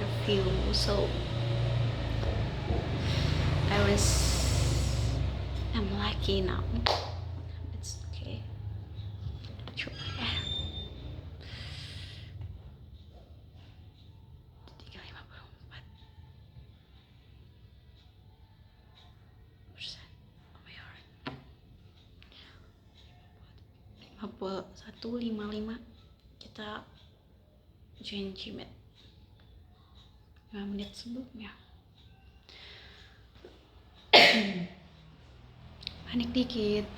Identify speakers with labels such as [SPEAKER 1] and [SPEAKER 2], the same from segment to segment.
[SPEAKER 1] review. So I'm lucky now. It's okay. Coba ya. 3,54%. Oh my god. 51,55. Kita join Gmail 5 menit sebelumnya. Panik dikit.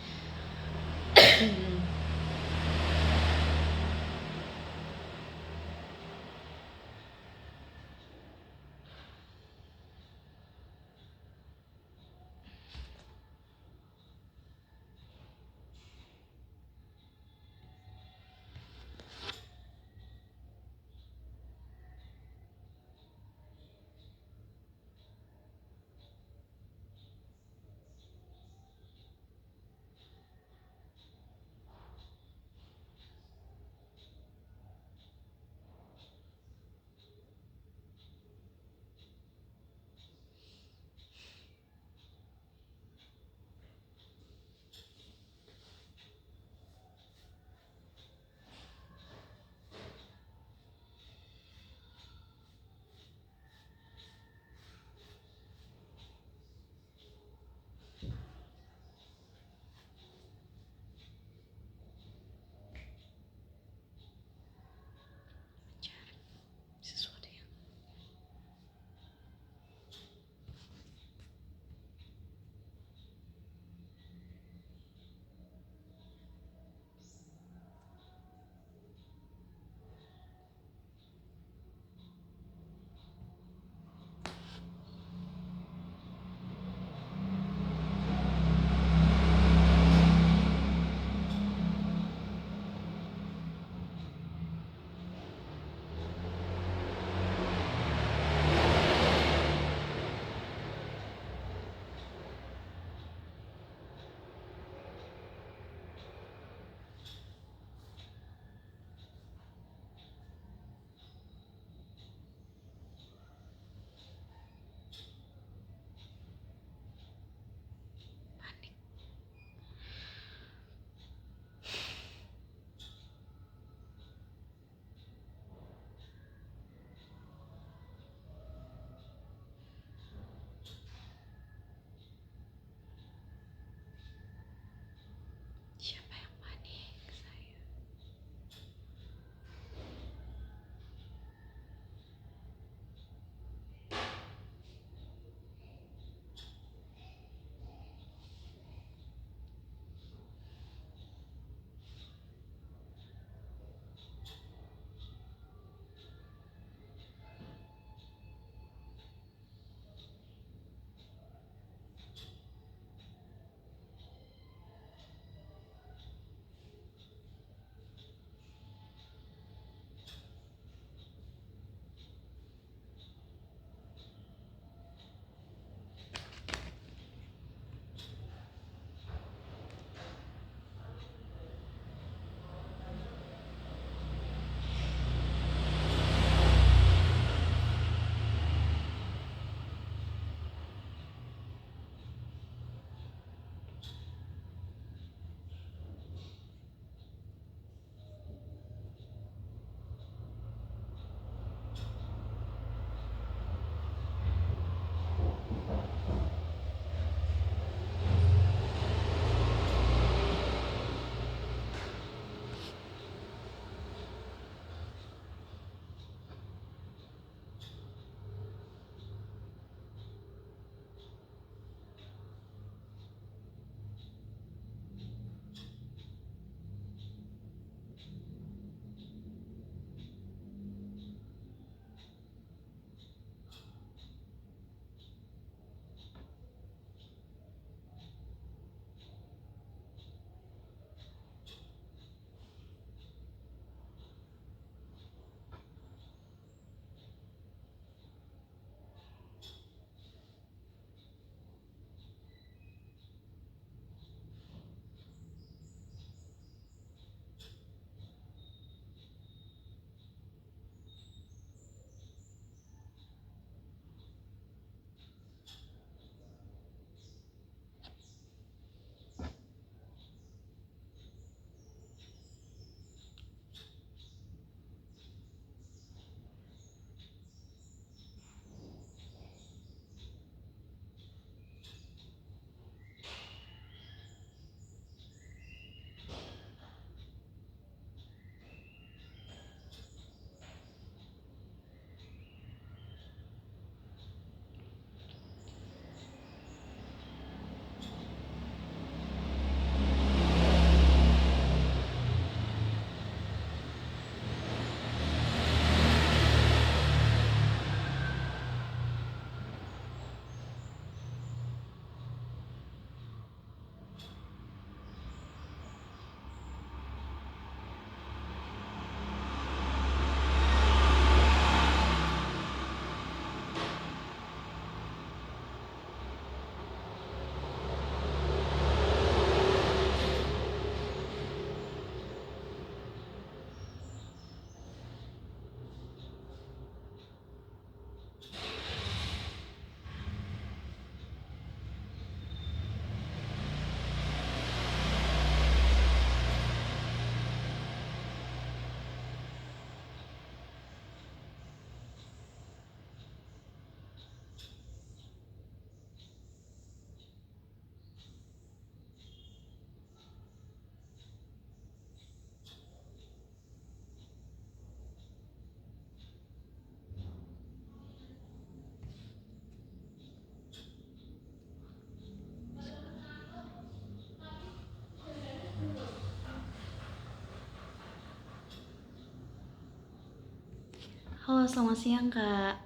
[SPEAKER 1] Halo, selamat siang, Kak.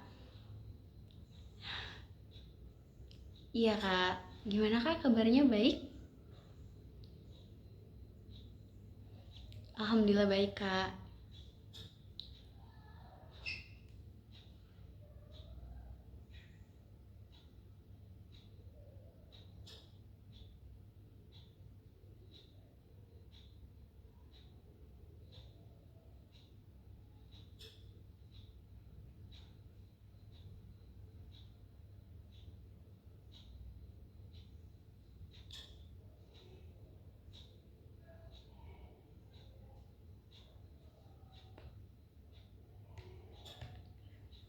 [SPEAKER 1] Iya, Kak. Gimana, Kak, kabarnya baik? Alhamdulillah baik, Kak.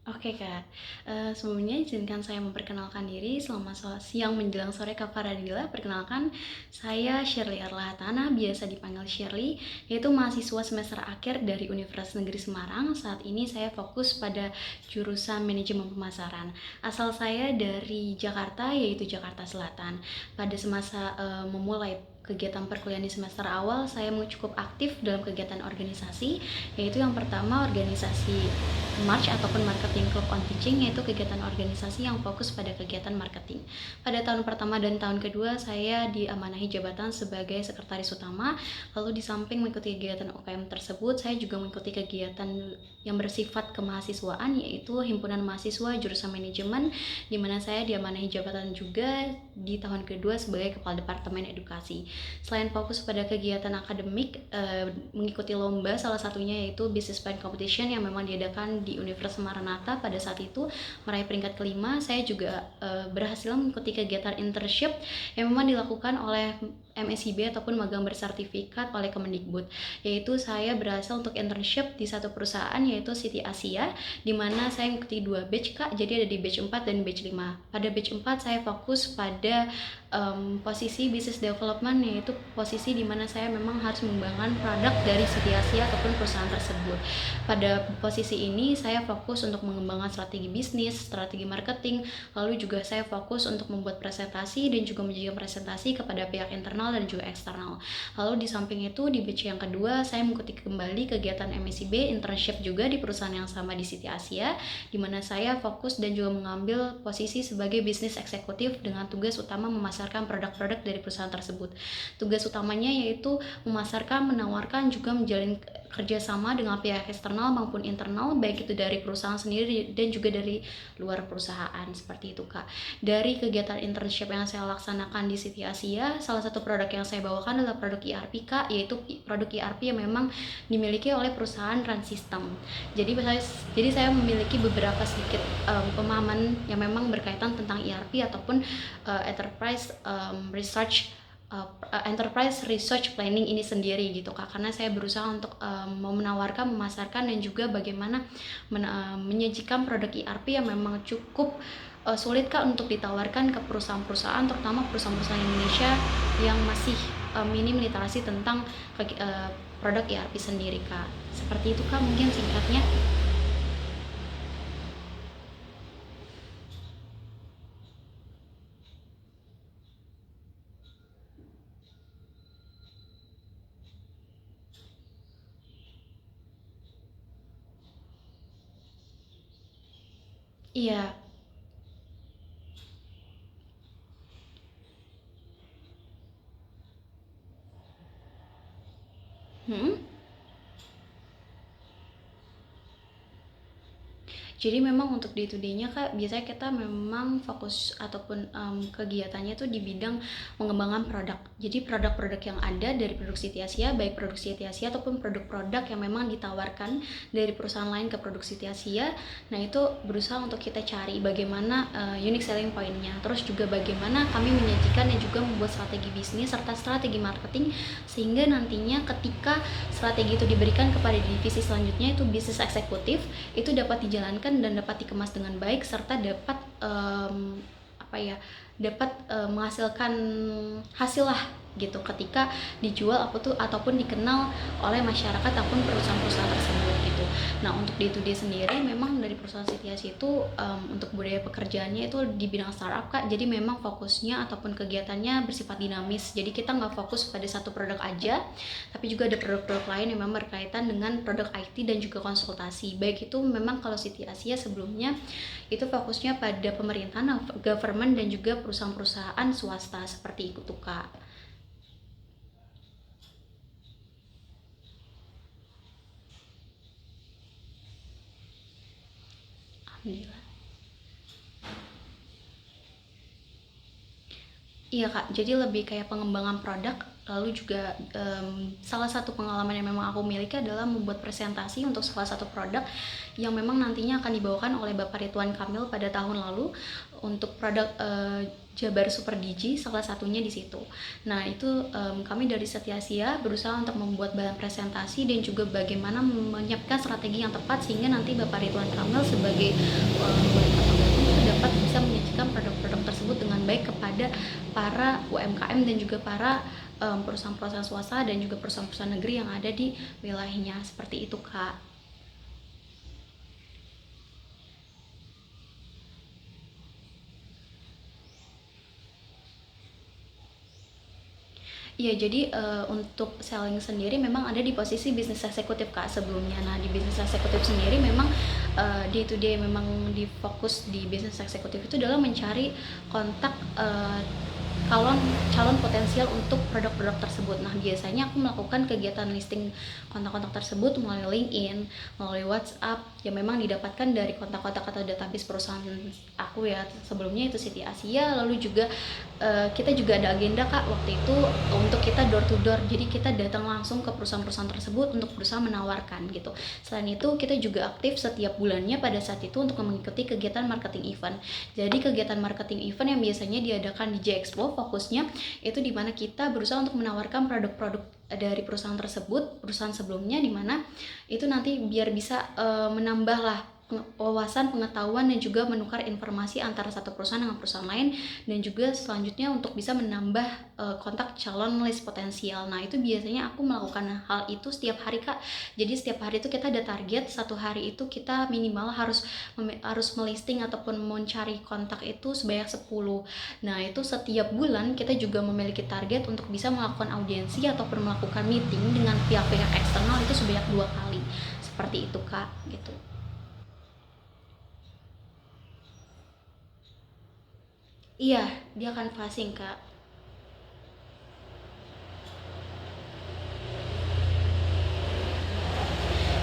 [SPEAKER 1] Oke, Kak. Sebelumnya izinkan saya memperkenalkan diri. Selamat siang menjelang sore, Kak Faradila. Perkenalkan, saya Shirley Arlahatana, biasa dipanggil Shirley, yaitu mahasiswa semester akhir dari Universitas Negeri Semarang. Saat ini saya fokus pada jurusan manajemen pemasaran. Asal saya dari Jakarta, yaitu Jakarta Selatan. Pada semasa memulai kegiatan perkuliahan di semester awal, saya cukup aktif dalam kegiatan organisasi, yaitu yang pertama organisasi March ataupun Marketing Club on Teaching, yaitu kegiatan organisasi yang fokus pada kegiatan marketing. Pada tahun pertama dan tahun kedua, saya diamanahi jabatan sebagai sekretaris utama. Lalu di samping mengikuti kegiatan UKM tersebut, saya juga mengikuti kegiatan yang bersifat kemahasiswaan, yaitu himpunan mahasiswa jurusan manajemen, di mana saya diamanahi jabatan juga di tahun kedua sebagai kepala departemen edukasi. Selain fokus pada kegiatan akademik, mengikuti lomba, salah satunya yaitu Business Plan Competition yang memang diadakan di Universitas Maranatha pada saat itu, meraih peringkat kelima. Saya juga berhasil mengikuti kegiatan internship yang memang dilakukan oleh MSIB ataupun magang bersertifikat oleh Kemendikbud, yaitu saya berhasil untuk internship di satu perusahaan yaitu City Asia, di mana saya mengikuti 2 batch, Kak. Jadi ada di batch 4 dan batch 5. Pada batch 4 saya fokus pada posisi business development, yaitu posisi di mana saya memang harus mengembangkan produk dari City Asia ataupun perusahaan tersebut. Pada posisi ini saya fokus untuk mengembangkan strategi bisnis, strategi marketing, lalu juga saya fokus untuk membuat presentasi dan juga menjaga presentasi kepada pihak internal dan juga eksternal. Lalu di samping itu di batch yang kedua saya mengikuti kembali kegiatan MSIB internship juga di perusahaan yang sama di City Asia, di mana saya fokus dan juga mengambil posisi sebagai bisnis eksekutif dengan tugas utama memasarkan produk-produk dari perusahaan tersebut. Tugas utamanya yaitu memasarkan, menawarkan, juga menjalin kerjasama dengan pihak eksternal maupun internal, baik itu dari perusahaan sendiri dan juga dari luar perusahaan, seperti itu, Kak. Dari kegiatan internship yang saya laksanakan di City Asia, salah satu produk yang saya bawakan adalah produk ERP, Kak, yaitu produk ERP yang memang dimiliki oleh perusahaan Run System. Jadi saya memiliki beberapa sedikit pemahaman yang memang berkaitan tentang ERP ataupun enterprise research planning ini sendiri gitu, Kak, karena saya berusaha untuk menawarkan, memasarkan dan juga bagaimana menyajikan produk ERP yang memang cukup sulit, Kak, untuk ditawarkan ke perusahaan-perusahaan, terutama perusahaan-perusahaan Indonesia yang masih minim literasi tentang produk ERP sendiri, Kak. Seperti itu, Kak, mungkin singkatnya. Iya. Hmm? Jadi memang untuk day to day-nya, Kak, biasanya kita memang fokus ataupun kegiatannya tuh di bidang mengembangkan produk. Jadi produk-produk yang ada dari produk City Asia, baik produk City Asia ataupun produk-produk yang memang ditawarkan dari perusahaan lain ke produk City Asia. Nah, itu berusaha untuk kita cari bagaimana unique selling point-nya. Terus juga bagaimana kami menyajikan dan juga membuat strategi bisnis serta strategi marketing, sehingga nantinya ketika strategi itu diberikan kepada divisi selanjutnya, itu bisnis eksekutif, itu dapat dijalankan dan dapat dikemas dengan baik serta dapat menghasilkan hasil lah gitu ketika dijual ataupun dikenal oleh masyarakat ataupun perusahaan-perusahaan tersebut gitu. Nah, untuk day to day sendiri memang dari perusahaan Sitiasi itu untuk budaya pekerjaannya itu di bidang startup Kak. Jadi memang fokusnya ataupun kegiatannya bersifat dinamis. Jadi kita nggak fokus pada satu produk aja, tapi juga ada produk-produk lain yang memang berkaitan dengan produk IT dan juga konsultasi. Baik itu memang kalau Siti Asia sebelumnya itu fokusnya pada pemerintahan, government dan juga perusahaan-perusahaan swasta seperti itu Kak. Alhamdulillah. Iya Kak, jadi lebih kayak pengembangan produk, lalu juga salah satu pengalaman yang memang aku miliki adalah membuat presentasi untuk salah satu produk yang memang nantinya akan dibawakan oleh Bapak Ridwan Kamil pada tahun lalu untuk produk Jabar Super Digi, salah satunya di situ. Nah itu kami dari Setiasia berusaha untuk membuat bahan presentasi dan juga bagaimana menyiapkan strategi yang tepat sehingga nanti Bapak Ridwan Kamil sebagai wali kota Bandung itu dapat bisa menyajikan produk-produk tersebut dengan baik kepada para UMKM dan juga para perusahaan-perusahaan swasta dan juga perusahaan-perusahaan negeri yang ada di wilayahnya, seperti itu Kak. Iya, jadi untuk selling sendiri memang ada di posisi bisnis eksekutif Kak sebelumnya. Nah, di bisnis eksekutif sendiri memang day to day memang di fokus di bisnis eksekutif itu adalah mencari kontak calon calon potensial untuk produk-produk tersebut. Nah, biasanya aku melakukan kegiatan listing kontak-kontak tersebut melalui LinkedIn, melalui WhatsApp yang memang didapatkan dari kontak-kontak atau database perusahaan aku ya. Sebelumnya itu Siti Asia, lalu juga kita juga ada agenda Kak waktu itu untuk kita door to door. Jadi kita datang langsung ke perusahaan-perusahaan tersebut untuk berusaha menawarkan gitu. Selain itu kita juga aktif setiap bulannya pada saat itu untuk mengikuti kegiatan marketing event. Jadi kegiatan marketing event yang biasanya diadakan di J Expo fokusnya itu dimana kita berusaha untuk menawarkan produk-produk dari perusahaan tersebut, perusahaan sebelumnya, dimana itu nanti biar bisa menambah lah wawasan, pengetahuan dan juga menukar informasi antara satu perusahaan dengan perusahaan lain, dan juga selanjutnya untuk bisa menambah kontak calon list potensial. Nah itu biasanya aku melakukan hal itu setiap hari Kak. Jadi setiap hari itu kita ada target, satu hari itu kita minimal harus melisting ataupun mencari kontak itu sebanyak 10. Nah itu setiap bulan kita juga memiliki target untuk bisa melakukan audiensi ataupun melakukan meeting dengan pihak-pihak eksternal itu sebanyak 2 kali. Seperti itu Kak, gitu. Iya, dia akan passing Kak.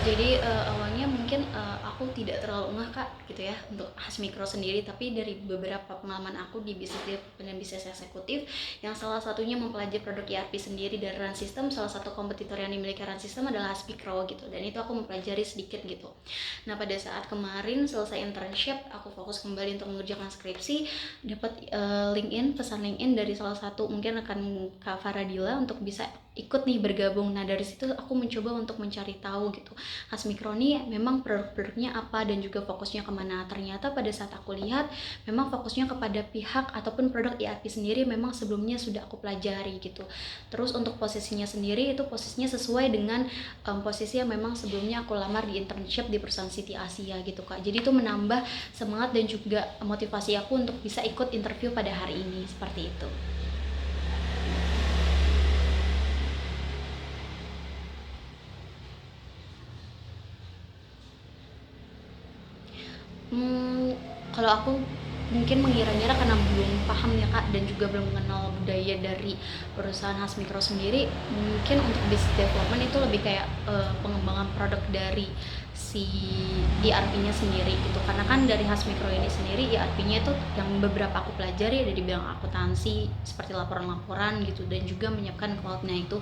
[SPEAKER 1] Jadi awalnya mungkin aku tidak terlalu ngeh Kak gitu ya untuk Hasmikro sendiri, tapi dari beberapa pengalaman aku di bisnis dan bisnis eksekutif yang salah satunya mempelajari produk ERP sendiri dari Run System, salah satu kompetitor yang dimiliki Run System adalah Hasmikro gitu, dan itu aku mempelajari sedikit gitu. Nah pada saat kemarin selesai internship, aku fokus kembali untuk mengerjakan skripsi, dapat LinkedIn, pesan LinkedIn dari salah satu mungkin rekan Kak Faradila untuk bisa ikut nih bergabung. Nah dari situ aku mencoba untuk mencari tahu gitu Hasmikro ini memang produk-produknya apa dan juga fokusnya kemana. Ternyata pada saat aku lihat memang fokusnya kepada pihak ataupun produk ERP sendiri memang sebelumnya sudah aku pelajari gitu. Terus untuk posisinya sendiri itu posisinya sesuai dengan posisi yang memang sebelumnya aku lamar di internship di perusahaan Siti Asia gitu Kak. Jadi itu menambah semangat dan juga motivasi aku untuk bisa ikut interview pada hari ini, seperti itu. Kalau aku mungkin mengira-ngira karena belum paham ya Kak, dan juga belum mengenal budaya dari perusahaan Hasmikro sendiri, mungkin untuk business development itu lebih kayak pengembangan produk dari si ERP-nya sendiri gitu. Karena kan dari Hasmikro ini sendiri ERP-nya itu yang beberapa aku pelajari ada di bidang akuntansi seperti laporan-laporan gitu, dan juga menyiapkan cloud-nya itu.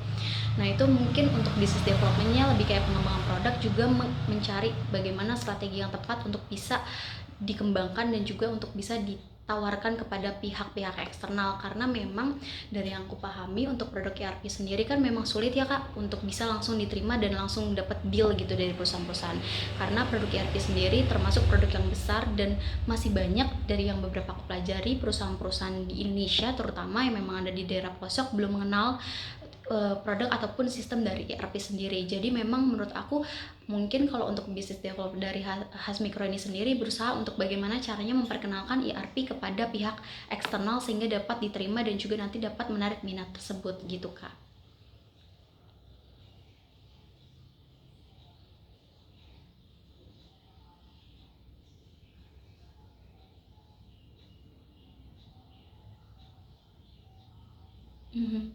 [SPEAKER 1] Nah itu mungkin untuk business development-nya lebih kayak pengembangan produk, juga mencari bagaimana strategi yang tepat untuk bisa dikembangkan dan juga untuk bisa tawarkan kepada pihak-pihak eksternal, karena memang dari yang aku pahami untuk produk ERP sendiri kan memang sulit ya Kak untuk bisa langsung diterima dan langsung dapat deal gitu dari perusahaan-perusahaan, karena produk ERP sendiri termasuk produk yang besar dan masih banyak dari yang beberapa aku pelajari perusahaan-perusahaan di Indonesia terutama yang memang ada di daerah pelosok belum mengenal produk ataupun sistem dari ERP sendiri. Jadi memang menurut aku mungkin kalau untuk bisnis develop dari Hasmikro ini sendiri berusaha untuk bagaimana caranya memperkenalkan ERP kepada pihak eksternal sehingga dapat diterima dan juga nanti dapat menarik minat tersebut gitu Kak. Mhm.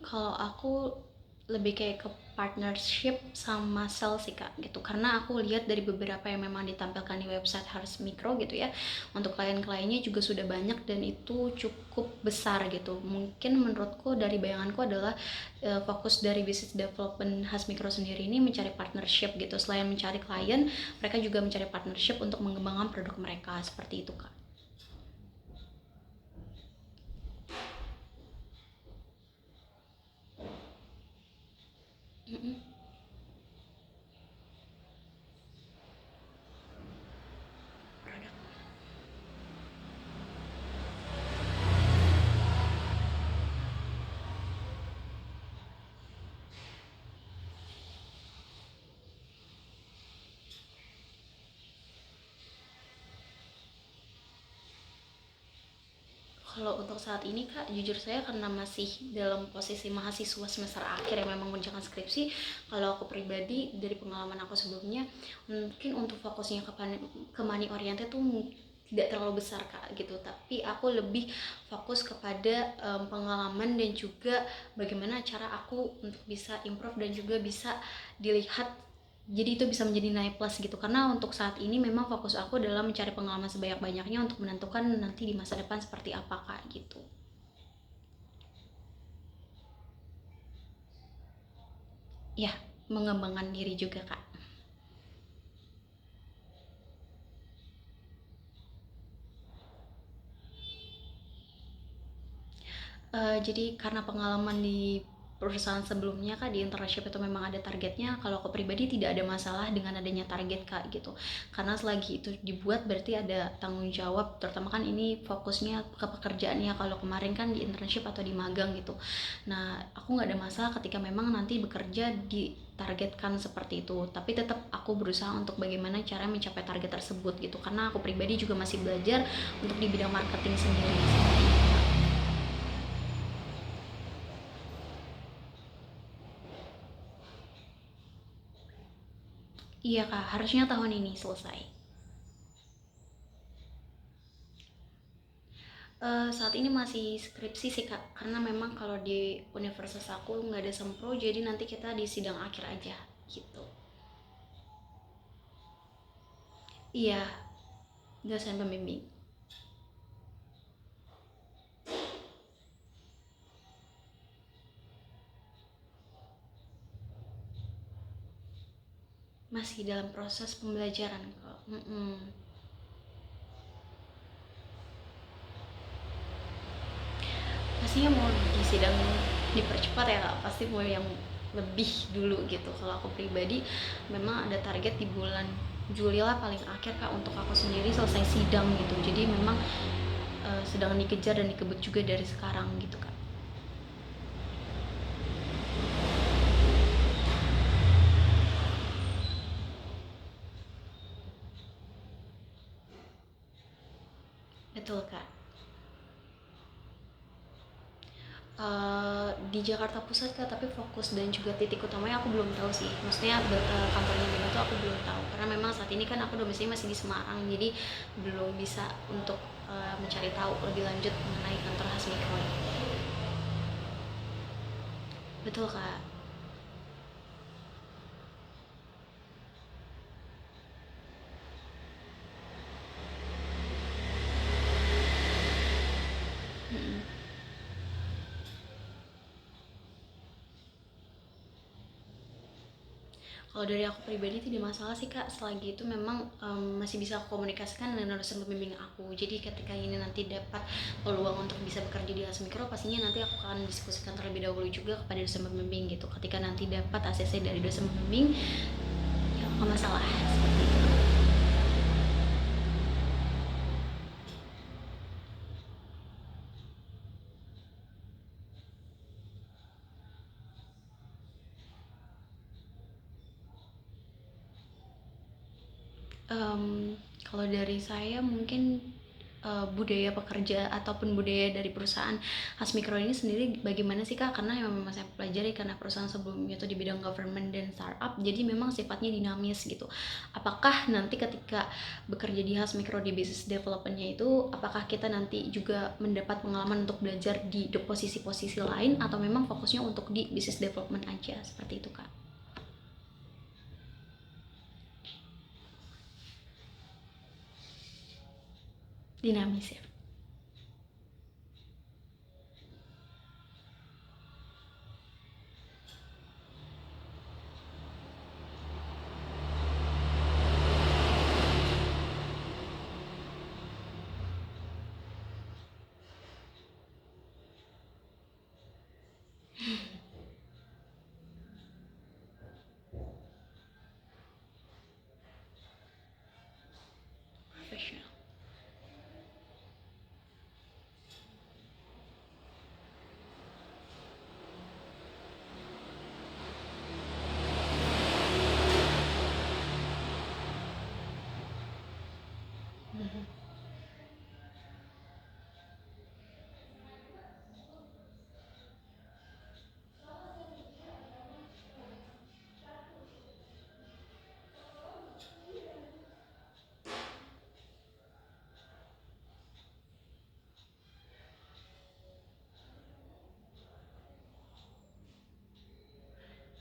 [SPEAKER 1] Kalau aku lebih kayak ke partnership sama sales sih Kak gitu, karena aku lihat dari beberapa yang memang ditampilkan di website Harus Mikro gitu ya, untuk klien-kliennya juga sudah banyak dan itu cukup besar gitu. Mungkin menurutku dari bayanganku adalah fokus dari business development Has Mikro sendiri ini mencari partnership gitu. Selain mencari klien, mereka juga mencari partnership untuk mengembangkan produk mereka, seperti itu Kak. Mm-mm. Produk. Kalau untuk saat ini Kak, jujur saya karena masih dalam posisi mahasiswa semester akhir yang memang mengerjakan skripsi, kalau aku pribadi dari pengalaman aku sebelumnya, mungkin untuk fokusnya ke money oriented tuh tidak terlalu besar Kak gitu, tapi aku lebih fokus kepada pengalaman dan juga bagaimana cara aku untuk bisa improve dan juga bisa dilihat, jadi itu bisa menjadi nilai plus gitu, karena untuk saat ini memang fokus aku adalah mencari pengalaman sebanyak-banyaknya untuk menentukan nanti di masa depan seperti apa Kak gitu. Ya, mengembangkan diri juga Kak. Jadi karena pengalaman di perusahaan sebelumnya Kak, di internship itu memang ada targetnya. Kalau aku pribadi tidak ada masalah dengan adanya target Kak gitu, karena selagi itu dibuat berarti ada tanggung jawab, terutama kan ini fokusnya ke pekerjaannya. Kalau kemarin kan di internship atau di magang gitu, nah aku nggak ada masalah ketika memang nanti bekerja ditargetkan seperti itu, tapi tetap aku berusaha untuk bagaimana cara mencapai target tersebut gitu, karena aku pribadi juga masih belajar untuk di bidang marketing sendiri. Iya Kak, harusnya tahun ini selesai. Saat ini masih skripsi sih Kak, karena memang kalau di universitas aku nggak ada sempro, jadi nanti kita di sidang akhir aja gitu. Iya, dosen pembimbing. Masih dalam proses pembelajaran kok. Mm-mm. Pastinya mau di sidang dipercepat ya Kak, pasti mau yang lebih dulu gitu. Kalau aku pribadi memang ada target di bulan Juli lah paling akhir Kak untuk aku sendiri selesai sidang gitu. Jadi memang sedang dikejar dan dikebut juga dari sekarang gitu Kak. Betul Kak. Di Jakarta Pusat Kak, tapi fokus dan juga titik utamanya aku belum tahu sih. Maksudnya kantornya Bima tuh aku belum tahu, karena memang saat ini kan aku domisili masih di Semarang, jadi belum bisa untuk mencari tahu lebih lanjut mengenai kantor Hasmikro. Betul Kak. Mm-mm. Kalau dari aku pribadi tidak masalah sih Kak, selagi itu memang masih bisa aku komunikasikan dengan dosen pembimbing aku. Jadi ketika ini nanti dapat peluang untuk bisa bekerja di Hasmikro, pastinya nanti aku akan diskusikan terlebih dahulu juga kepada dosen pembimbing gitu. Ketika nanti dapat ACC dari dosen pembimbing, ya nggak masalah seperti itu. Kalau dari saya mungkin budaya pekerja ataupun budaya dari perusahaan Hasmikro ini sendiri bagaimana sih Kak? Karena yang memang saya pelajari karena perusahaan sebelumnya itu di bidang government dan startup, jadi memang sifatnya dinamis gitu. Apakah nanti ketika bekerja di Hasmikro di business development-nya itu, apakah kita nanti juga mendapat pengalaman untuk belajar di posisi-posisi lain atau memang fokusnya untuk di business development aja, seperti itu Kak? Dinamis ya. Profesional.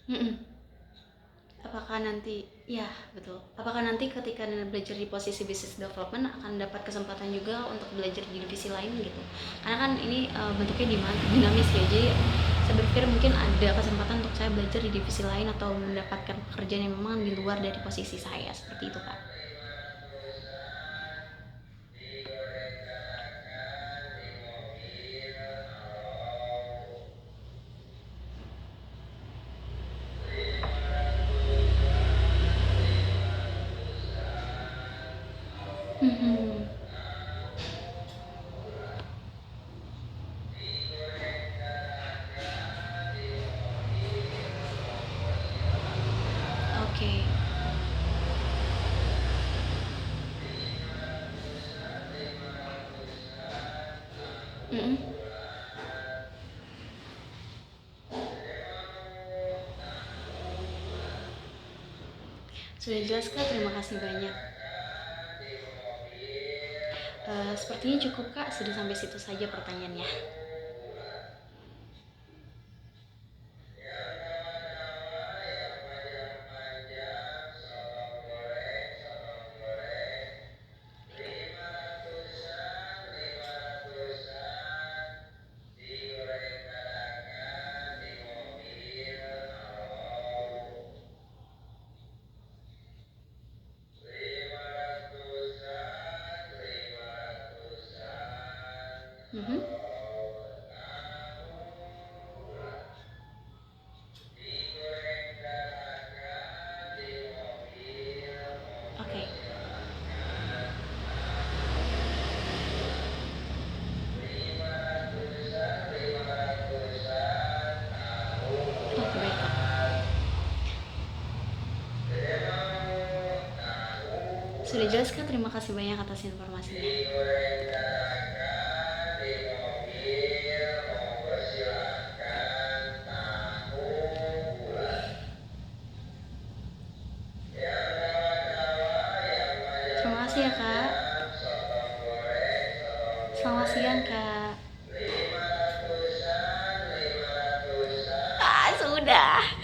[SPEAKER 1] Mm-mm. Apakah nanti, ya betul. Apakah nanti ketika belajar di posisi business development akan dapat kesempatan juga untuk belajar di divisi lain gitu? Karena kan ini bentuknya dinamis ya, jadi saya berpikir mungkin ada kesempatan untuk saya belajar di divisi lain atau mendapatkan pekerjaan yang memang di luar dari posisi saya, seperti itu Kak. Mhm. Oke. Mm-mm. Sudah jelas Kak, terima kasih banyak. Sepertinya cukup Kak, sudah sampai situ saja pertanyaannya. Mhm. Oke. Oke baik Kak. Sudah jelas Kak, terima kasih banyak atas informasinya. Terima kasih ya Kak. Selamat siang Kak. Ah, sudah.